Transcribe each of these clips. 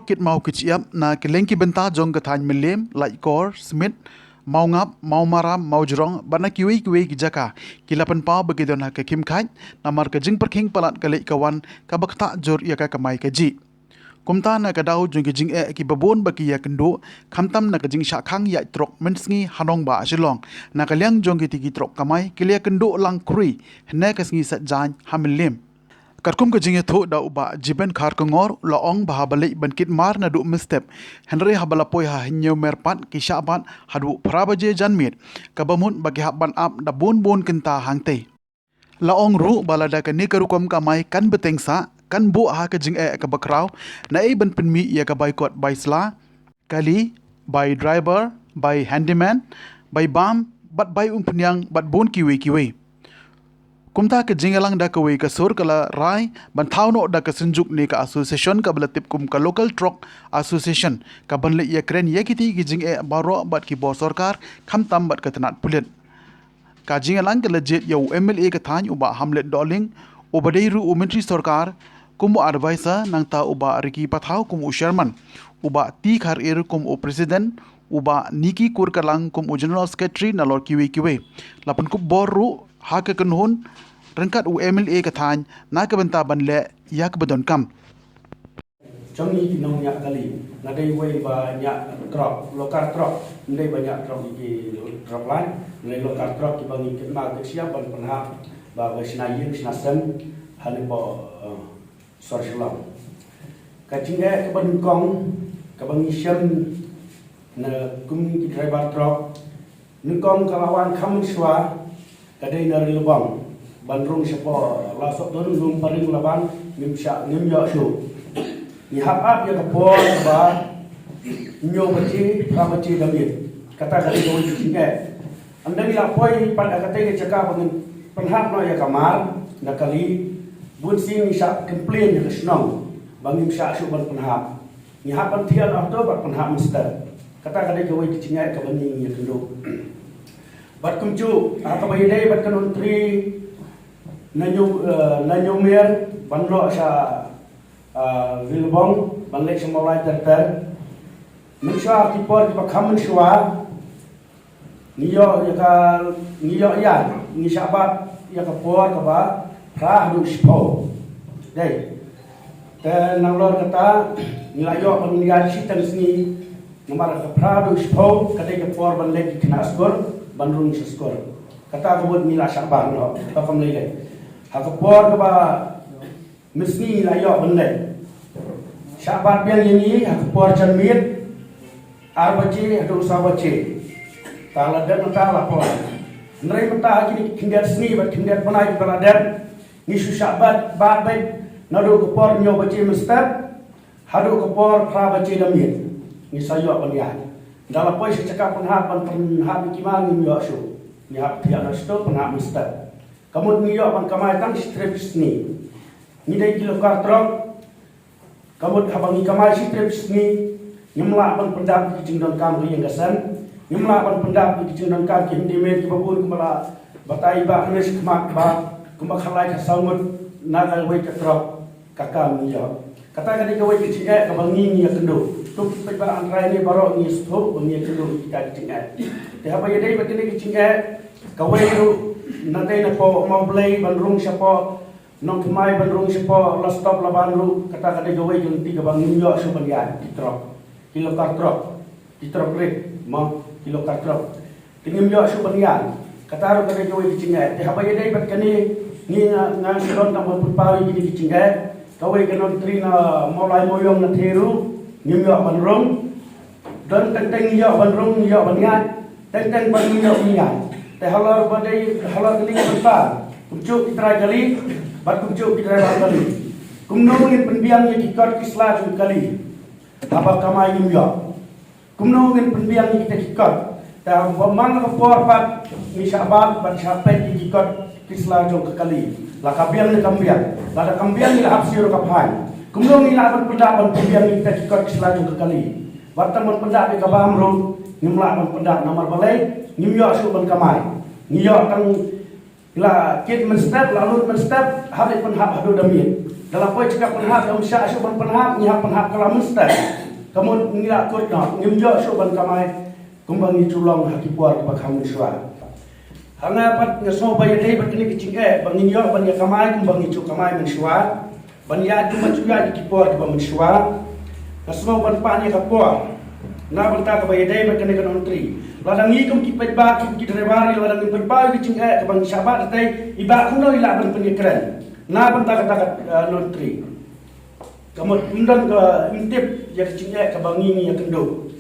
trok kit mau kiciap na kelengki benta jong katany melem like kor smith mau ngap mau maram mau jrong bana kiwi kijaka kilapan pau begidon ha ke kim khat namar ke jing perking palat kali kawan kabakta jor ya ka kamai kaji kumta na kadau jong ki jing ki babon baki ya kendo khamtam na ka jing shakhang ya trok mensngi hanong ba shilong na kalyang jong ki tiki trok kamai kilia kendo lang krui hne ka sngi sat jan hamilem Karkum ke jinge tho da uba jiben khar kongor laong bahabalik bankit mar na du mistep Henry habalapoi ha hinyo merpat ki syaban hadu prabaje janmit kabamun bagi haban ap da bon kenta hangte laong ru balada ka ni karukom kamai kan betengsa kan bu ha ke jing ka bakraw na e ban penmi ya ka boycott by sla kali by driver by handyman by bam bat by umpenyang bat bon kiwi kumta ke jingalang da kawi ka sur kala rai ban thauno da ka senjuk ni ka association ka belatip kum ka local truck association ka banle ya kren ya kiti ki jing baro bat ki bo sarkar kham tam bat ka tanat pulit ka jingalang ka legit yo MLA ka thany uba hamlet doling ubadei ru umentri sarkar kum advisor nang ta uba riki pathau kum chairman uba ti khar kum president uba niki kurkalang kum general secretary na lor kiwi lapan kum boru haka kenhun rengkat UMLA katany na kabenta banle yak badon kam trong ni nong yak kali na dei wei ba yak trok lokar trok ndei ba yak trok ki trok lain ndei lokar trok ki bangi ki ma ke siap ban panha ba ba sinayin sinasem hale bo sorjlang ka jinga ka ban kong ka bangi syam na kum ki driver trok ni kong kalawan kam shwa kadai nari lubang bandrung siapa lasok dorong lum paling laban nim yo shu ni hap ap ya kapor ba nyo baci rabaci damit kata kali do jinge anda ni lapoi pada kata ke cakap dengan penhap no ya kamar nakali bun sing syak complain ya kesnong bangim syak shu ban penhap ni hap an tian auto ban penhap mister kata kali ke wei jinge ka bani ya kendo bat kumju atau bayi day bat kanutri nanyo mer banlo sa vilbong banlek semolai terter mensha tipor di pakam mensha niyo ya ni sabat ya kapor kaba rah du spo day te nanglor kata nilayo paniyan si tansni nomar ka prah du spo kadai kapor banlek kinasgor bandrung skor kata kabut mila syabang no ka family hakapor ka ba misni la yo bende syabang pian ini hakapor cermit arbaci adu sabaci tala dan tala pon nrai mata kini kindat sni ba kindat panai baladan ni syabbat ba baik nadu kapor nyo baci mustad hadu kapor pra baci damit ni sayo panian dalam poin secakap penghap kiman ni yo shu ni hap tiada sto penghap mustad kamu ni yo ban kamai tang strips ni dai kilo kartrok kamu habang ni kamai strips ni nyemla ban pendap ki jingdon kam yang gasan nyemla ban pendap ki jingdon kam ki hindi mer ki babun kumala batai ba hanes kemak ba kumak halai ka saumut nagal wei katrok kakam ni yo kata kali ke wei ki jinga ka bangi ni kendo tu peba antara ini baru ni stop bunyi dulu kita cingat. Dah apa jadi begini cingat kawai itu nanti napo mau beli bandrung siapa nong kemai bandrung siapa last stop lah bandrung kata kata kawai yang tiga bangun yo sebenarnya truk kilo kartrok truk rek mau kilo kartrok tinggal yo sebenarnya kata harus kata kawai cingat. Dah apa jadi begini ni nang silon tambah pulpawi jadi cingat kawai kenon trina mulai moyong na teru New York bandrung dan tentang New York bandrung New York banyak tentang New York banyak teh halar badai halar kali besar kumcuk kita kali bat kumcuk kita kali kumnong ni penbiang ni kikot kislah kali apa kamai New York kumnong ni penbiang ni kita kikot dan pemang kapor pat ni syabat bat syapet ni kikot kislah kali lah kabiang ni kambiang lah kambiang ni lah hapsir kapan kumulong ilaban pendapat pembiang kita kikot keselaju kekali. Berteman pendapat di kabamru, nimlaban pendapat nomor balai, nimyok suban kamai. Niyok tang ila kit menstep lalu menstep hari penhap hadu damit. dalam poin cakap penhap yang syak syuban penhap nyihap penhap kalau mesti kamu ngira kut nak ngimjo syuban kamai kumbang itulong hakipuar bakam syua hanga pat ngaso bayar dei bakini kicing bangin yo ban ya kamai kumbang itu kamai mensyua ban ya cuma juga dikipuar ke mensyua ngaso ban pan ya kapua na banta ka bayar dei bakini kan ontri ladang ni kum kipet ba ki drewari ladang ni perba kicing ke bang syabat dei iba kuno ila ban penyekren na banta kata nontri kamu undang ke intip jadi cinga ke bangi yang kendo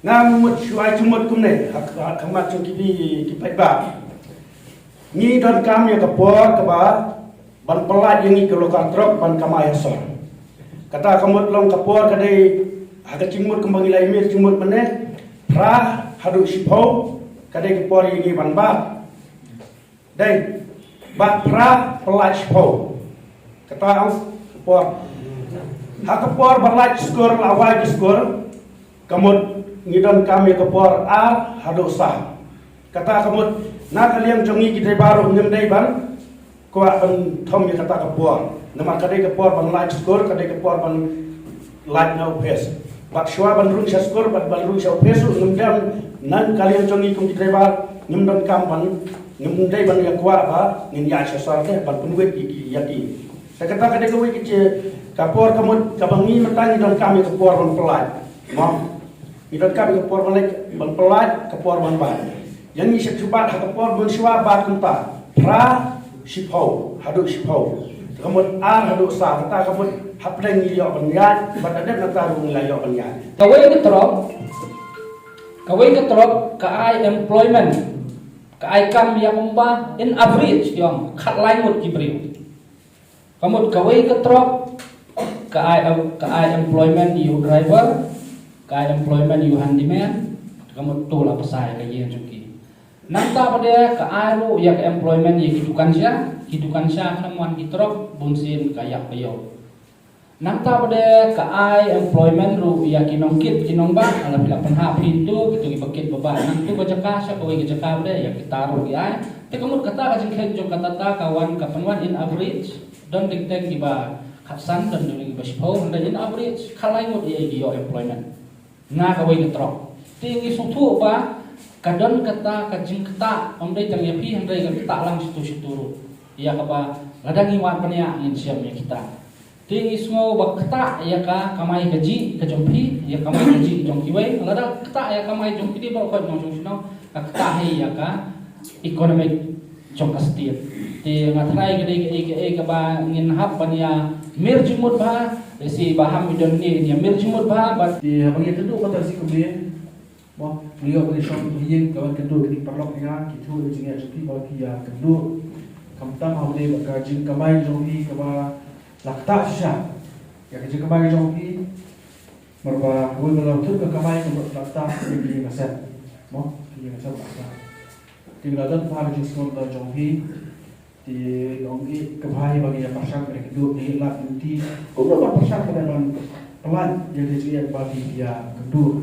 ngam syuai cumut kumne hak kamat cung kipai ba ni dan kami ke por ke ba ban pelat yang ke lokal truk ban kamai asor kata kamu long ke por ke dei hak cimut kembangi lai mir cumut mene pra hadu sipau ke dei ke por ini ban ba dei ba pra pelat sipau kata por hakapor berlaj skor lawai skor kamut ngidon kami kapor ar hadu sah kata kamut na kalian jongi kita baru ngendai ban ko ban thom ya kata kapor nama kadai kapor ban laj skor kadai kapor ban laj na upes bak shwa ban rung skor ban rung upes ngendam nan kalian jongi kum kita bar ngendon kam ban ngendai ban ya kwa ba ngin ya sasar ke ban penwet yaki saya kata kadai kowe kice kapor kamu kabangi mentangi dan kami kapor ban pelat mam idan kami kapor ban pelat kapor ban ban yang ni secubat kapor ban syua ba kunta pra sipau hadu sipau kamu ar hadu sa kata kamu hapreng yo ban yat badadep nata rung la yo ban yat kawai ketrok kai employment kai kam yang umba in average yang khat lain mut kibriu kamu kawai ketrok kai employment you driver, kai employment you handyman, kamu tu lah pesai kajian cuki. Nanta pada kai lu ya ke employment ya hidupan sya kenemuan kitrok bunsin kayak peyo. Nanta pada kai employment lu ya kinongkit kinongba ala bila penhap pintu gitu gibakit baba. Nanti kojaka sya kawai kejaka pada ya kitaruh ya. Tapi kamu kata kajing kejok kata kawan kapanwan in average don't diktek giba kapsan dan dulu basipau dan in average kalai mut ia gio employment nga kawai ngetrok tinggi sutu ba kadon kata kajing kata omdai tang yapi handai kata lang situ ia kaba ladang iwan pania ngin siamnya kita tinggi semua ba kata ia ka kamai gaji kajompi ia kamai gaji jongkiwai ladang kata ia kamai jongki di bawah kau jong sino kata ia ka economic jongkastir ti ngatrai gede kaba ngin hap pania mir jumut bah si baham idon ni dia mir jumut bah bat di bagi kedua kata si kemudian wah beliau bagi syam yin kawan kedua di perlok ya kitu jinga sepi bagi ya kedua kamtam hamde baka jin kamai jongi kaba lakta sha ya jin kamai jongi marba woi malau tu ke kamai ke lakta di ngaset mo di ngaset lakta tinggal dan paham jin sekolah jongi di longi kebahaya bagi yang pasang mereka hidup di lap inti beberapa pasang pada non pelan jadi dia bagi dia kedua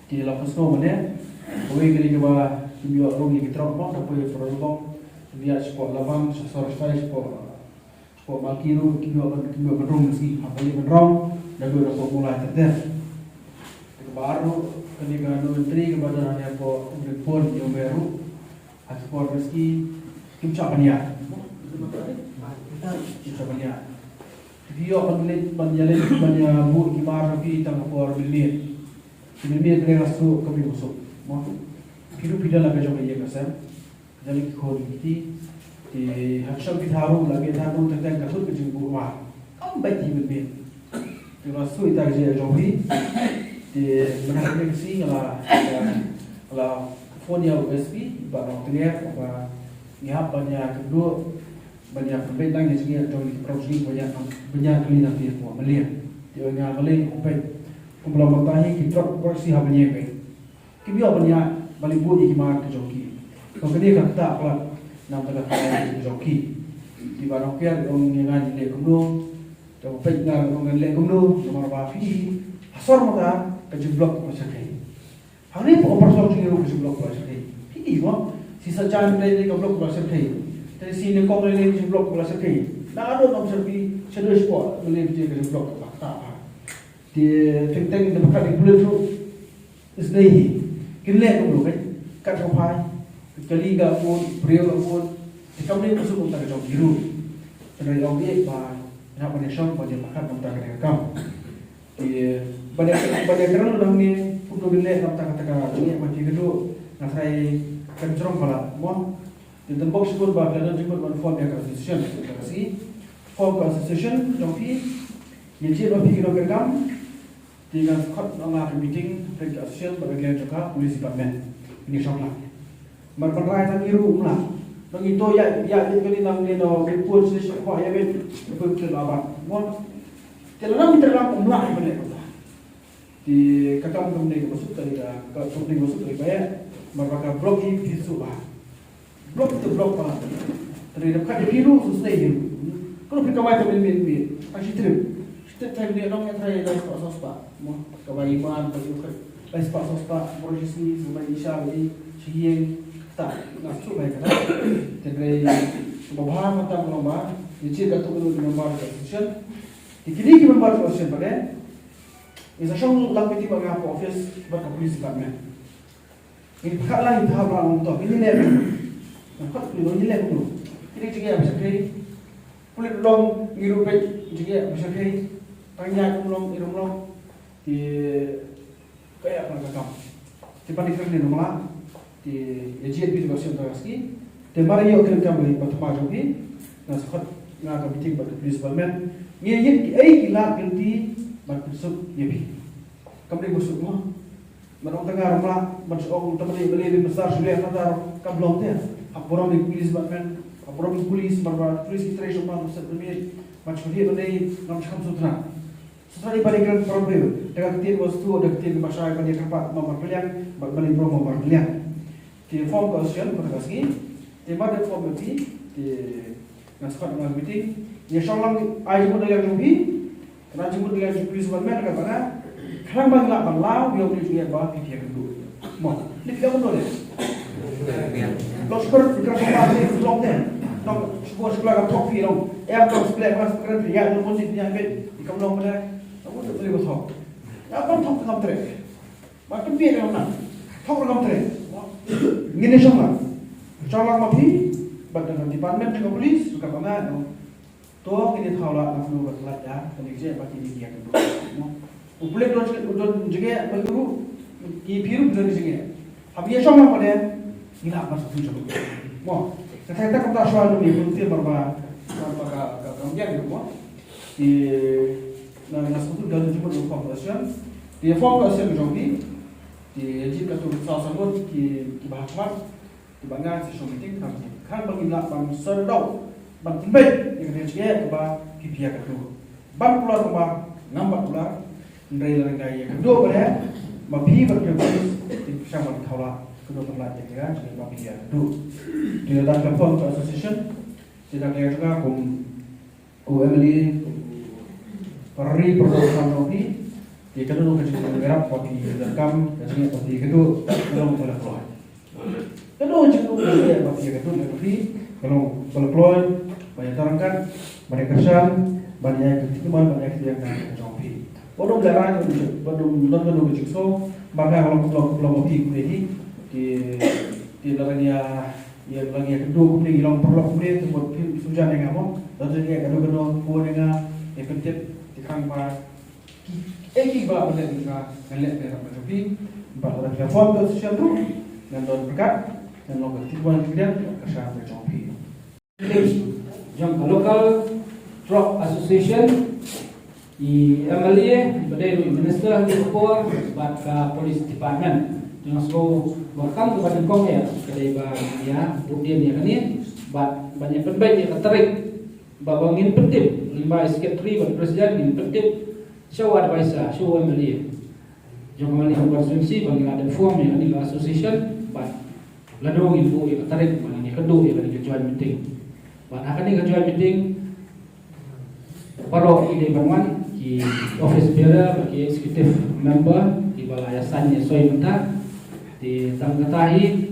di lapas no mana kau ingin coba dia longi kita orang tapi perlu dia sekolah labang sesuatu sekolah makiru kita berong sih apa yang berong dan dua dapat mulai terder baru ketika menteri kepada hanya po report yang baru ekspor meski kimcha pania dia panya bu kimar pi tang por bilir bilir kena rasu kami busuk mo kiru pida la bejo ye kasam jali khol kiti ti haksham pitharu lage tharu tang kasut ke jing buwa am bai ti bilir ti rasu ita je johi ti mana ke si la phone ya USB ba rong tengah ba ngihap banyak kedua banyak perbedaan yang sekian jauh di produksi banyak kali nanti semua melihat dia ngambil upet kumpulan matanya kita produksi habisnya pe kibio banyak balik budi kimar ke joki kalau dia kata apa nam tak kata joki di barang kia orang yang le kumdo jauh upet orang le kumdo nomor bafi asor mata kejeblok masakai hari pun operasi cuma kejeblok masakai ini semua sisa jangan dari blok kelas terkait dari sini kau boleh dari blok kelas terkait na ano na observi shadow sport beli je ke blok ta di think tank de bakal di bulan tu isnehi kinle ko kan kat ropai kali ga pun brio ga pun di kamne masuk untuk ke biru dari objek ba na pada syam pada makan untuk ke kam di pada kerana dalam ni untuk beli nak kata ni macam itu nasai kencerong pala mo di tempat sebut bah dan juga form yang association kasi form association joki yang dia lebih kira kam dengan kot nggak meeting dari association bagian juga police department ini sama berperai tentang iru lah nang itu ya ini nang ni no report session kau ya ben report ke apa mo telah terang umlah benda di kakam kemudi masuk dari kemudi masuk dari bayar mereka blok ini disubah blok itu blok apa terhadap kat biru susah biru kalau kita baca bin pasti terus setiap time dia orang yang terakhir dari sospa mau kebaikan berjuang dari sospa prosesi sebagai isya ini siang tak nafsu baik kan jadi pembahasan tentang lomba dicir katu dengan member association dikini member association pada isa siyang lapiti mga office ba police department ini pakala itu habang untuk ini level nakot dulu ini level ini juga bisa kiri kulit long irupet juga bisa kiri tanya long irum long di kayak apa kakam di panik kerja nomor di ejen itu juga siapa lagi di mari yo kerja kami batu maju ini nasakot ngaga meeting pada police department ini gila ganti berkusuk yebi kami busuk mah merong tengah rumah berseong teman beli besar sudah kata kablong dia apuram di police department apuram di police berbuat police interest rumah besar beli macam dia beli nampak sutra di balik problem dengan ketir wastu dengan ketir masyarakat pada tempat memperlihat balik promo memperlihat di form kasian berkasih di mana form itu di naskah dengan meeting ya shalom aja model yang lebih kerana cuma dengan police department kata kerang bangla banglau dia boleh juga bawa dia dulu mau ini tidak betul ya los per kerana apa blok dia dong sekolah kan top film kalau sekolah kan sekarang dia ada musik dia ambil di kamar mana kamu tak boleh bertok apa top kam trek macam dia mana top kam trek ini sama colong mati badan department juga polis juga banget toh ini tahu lah langsung berkelat ya kerja bagi dia dulu uplet don juga baru ki biru benar juga habis sama pada ini apa satu coba mau kita kata soal ini penting berapa kerja gitu mau di nasibku dan juga foundation di foundation jogi di jika tu sasanggot di bahasa di bangan session meeting kan bagi nak bang sedau bang timbai yang dia juga kipia katu bang pular rumah ngambat pular dari yang kedua pada mapi berkeputus di sama thawla kedua pelajar kan jadi mapi ya dua di dalam platform association tidak ada juga ku Emily peri perlukan kopi di kedua kejadian merah kopi rekam jadi kopi kedua belum boleh keluar kedua juga ya kopi kedua kopi kalau keluar banyak terangkan banyak kesan banyak ketimbangan banyak yang kopi Bodong darah itu, bodong nonton itu so, maka kalau mobil ini di lagi kedua kemudian hilang perlu kemudian buat sujan yang apa, lalu dia kedua pun dengan efektif di kamar, bala benda dengan ngeliat dari tapi bala telepon tu sosial tu, dan don berkat dan logo tibuan kemudian kesan berjumpa. Jom local truck association di MLA badai minister Singapore buat ke police department dengan slow berkam kepada kong ya kedai ya dia ni kan ni buat banyak penbaik dia tertarik babangin penting limba sekretari buat presiden ingin penting show advisor show MLA jom MLA konstitusi bagi ada form yang di association buat ladong info yang tertarik bagi kedua yang di join meeting buat akan di join meeting Paro ide bangun di office bearer bagi executive member di balai yayasan Yesoi Mentah di Tangkatahi